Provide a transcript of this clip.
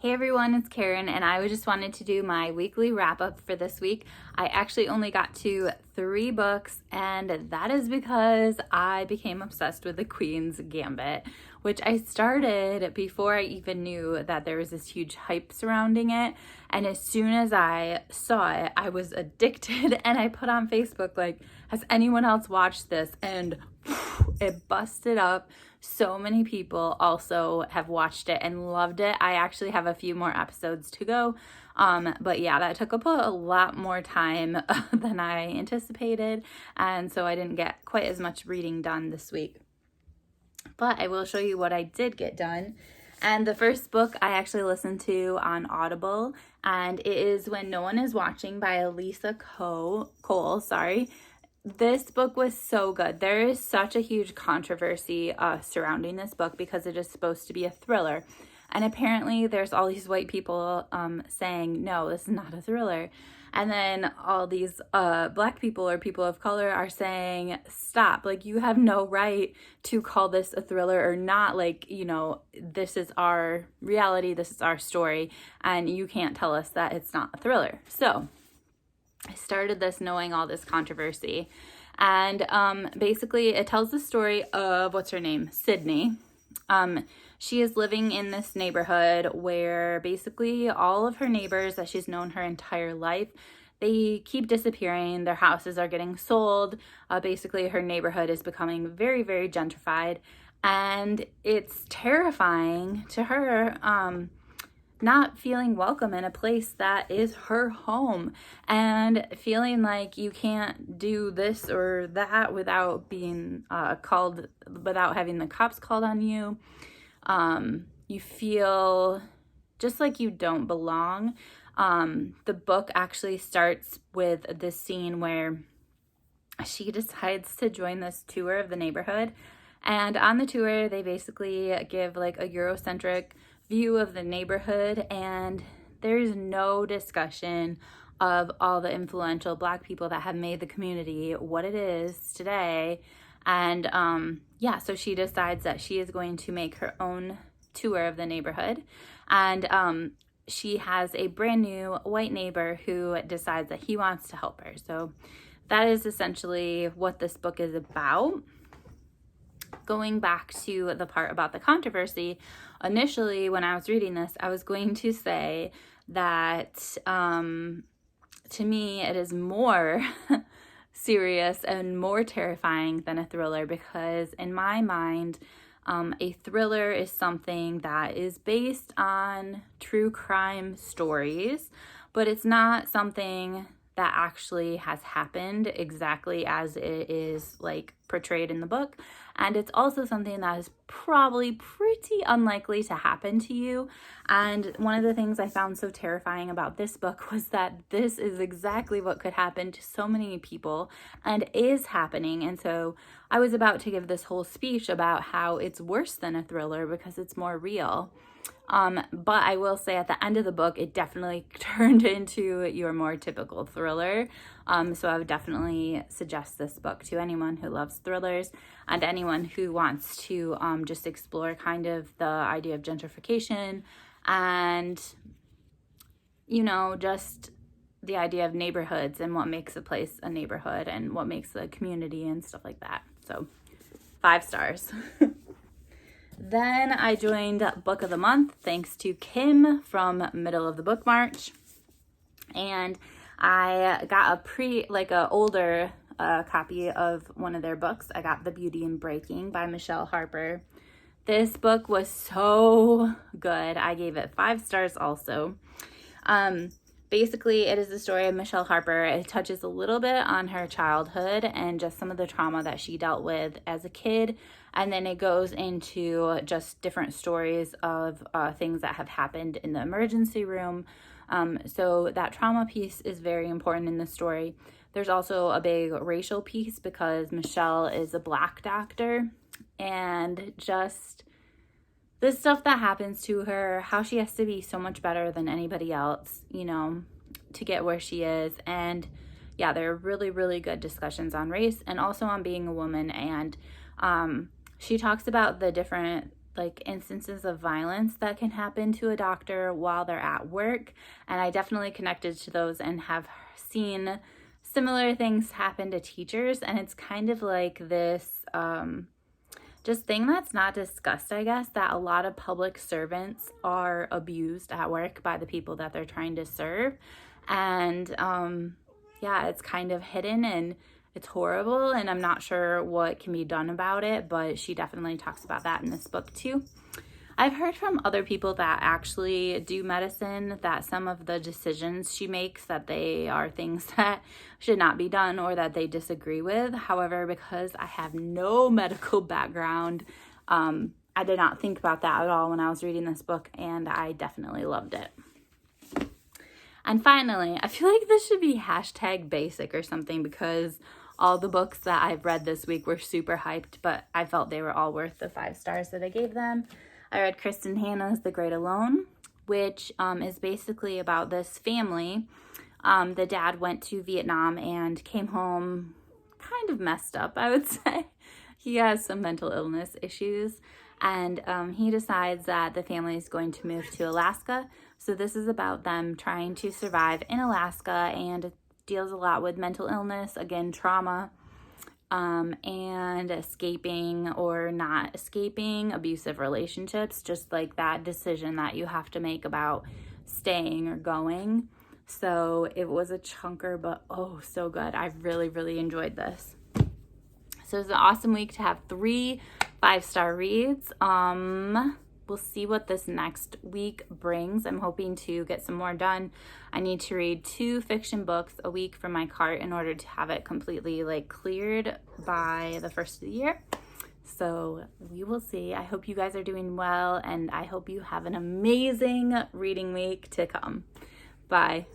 Hey everyone, it's Karen, and I just wanted to do my weekly wrap up for this week. I actually only got to 3 books, and that is because I became obsessed with The Queen's Gambit, which I started before I even knew that there was this huge hype surrounding it. And as soon as I saw it, I was addicted, and I put on Facebook, like, has anyone else watched this? And it busted up. So many people also have watched it and loved it. I actually have a few more episodes to go. But yeah, that took up a lot more time than I anticipated. And so I didn't get quite as much reading done this week. But I will show you what I did get done. And the first book I actually listened to on Audible, and it is When No One Is Watching by Elisa Cole. This book was so good. There is such a huge controversy surrounding this book because it is supposed to be a thriller. And apparently there's all these white people saying, no, this is not a thriller. And then all these black people or people of color are saying, stop, like, you have no right to call this a thriller or not. Like, you know, this is our reality, this is our story, and you can't tell us that it's not a thriller. So I started this knowing all this controversy. And basically it tells the story of, what's her name? Sydney. She is living in this neighborhood where basically all of her neighbors that she's known her entire life, they keep disappearing. Their houses are getting sold. Basically her neighborhood is becoming very, very gentrified. And it's terrifying to her, not feeling welcome in a place that is her home and feeling like you can't do this or that without being without having the cops called on you. You feel just like you don't belong. The book actually starts with this scene where she decides to join this tour of the neighborhood. And on the tour, they basically give like a Eurocentric view of the neighborhood, and there's no discussion of all the influential Black people that have made the community what it is today. And so she decides that she is going to make her own tour of the neighborhood. And she has a brand new white neighbor who decides that he wants to help her. So that is essentially what this book is about. Going back to the part about the controversy, initially when I was reading this, I was going to say that to me it is more serious and more terrifying than a thriller, because in my mind, a thriller is something that is based on true crime stories, but it's not something that actually has happened exactly as it is like portrayed in the book. And it's also something that is probably pretty unlikely to happen to you. And one of the things I found so terrifying about this book was that this is exactly what could happen to so many people and is happening. And so I was about to give this whole speech about how it's worse than a thriller because it's more real. But I will say at the end of the book, it definitely turned into your more typical thriller. So I would definitely suggest this book to anyone who loves thrillers and anyone who wants to just explore kind of the idea of gentrification and, you know, just the idea of neighborhoods and what makes a place a neighborhood and what makes a community and stuff like that. So 5 stars. Then I joined Book of the Month thanks to Kim from Middle of the Book March. And I got a older copy of one of their books. I got The Beauty in Breaking by Michelle Harper. This book was so good. I gave it 5 stars also. Basically, it is the story of Michelle Harper. It touches a little bit on her childhood and just some of the trauma that she dealt with as a kid. And then it goes into just different stories of things that have happened in the emergency room. So that trauma piece is very important in the story. There's also a big racial piece because Michelle is a Black doctor, and just the stuff that happens to her, how she has to be so much better than anybody else, you know, to get where she is. And yeah, there are really, really good discussions on race and also on being a woman. And she talks about the different like instances of violence that can happen to a doctor while they're at work. And I definitely connected to those and have seen similar things happen to teachers. And it's kind of like this just thing that's not discussed, I guess, that a lot of public servants are abused at work by the people that they're trying to serve. And yeah, it's kind of hidden and it's horrible, and I'm not sure what can be done about it, but she definitely talks about that in this book too. I've heard from other people that actually do medicine that some of the decisions she makes, that they are things that should not be done or that they disagree with. However, because I have no medical background, I did not think about that at all when I was reading this book, and I definitely loved it. And finally, I feel like this should be #basic or something, because all the books that I've read this week were super hyped, but I felt they were all worth the 5 stars that I gave them. I read Kristen Hanna's The Great Alone, which is basically about this family. The dad went to Vietnam and came home kind of messed up, I would say. He has some mental illness issues, and he decides that the family is going to move to Alaska. So this is about them trying to survive in Alaska, and it deals a lot with mental illness, again, trauma, and escaping or not escaping abusive relationships, just like that decision that you have to make about staying or going. So it was a chunker, but oh, so good. I really, really enjoyed this. So it was an awesome week to have 3 5-star reads. We'll see what this next week brings. I'm hoping to get some more done. I need to read 2 fiction books a week from my cart in order to have it completely cleared by the first of the year. So we will see. I hope you guys are doing well, and I hope you have an amazing reading week to come. Bye.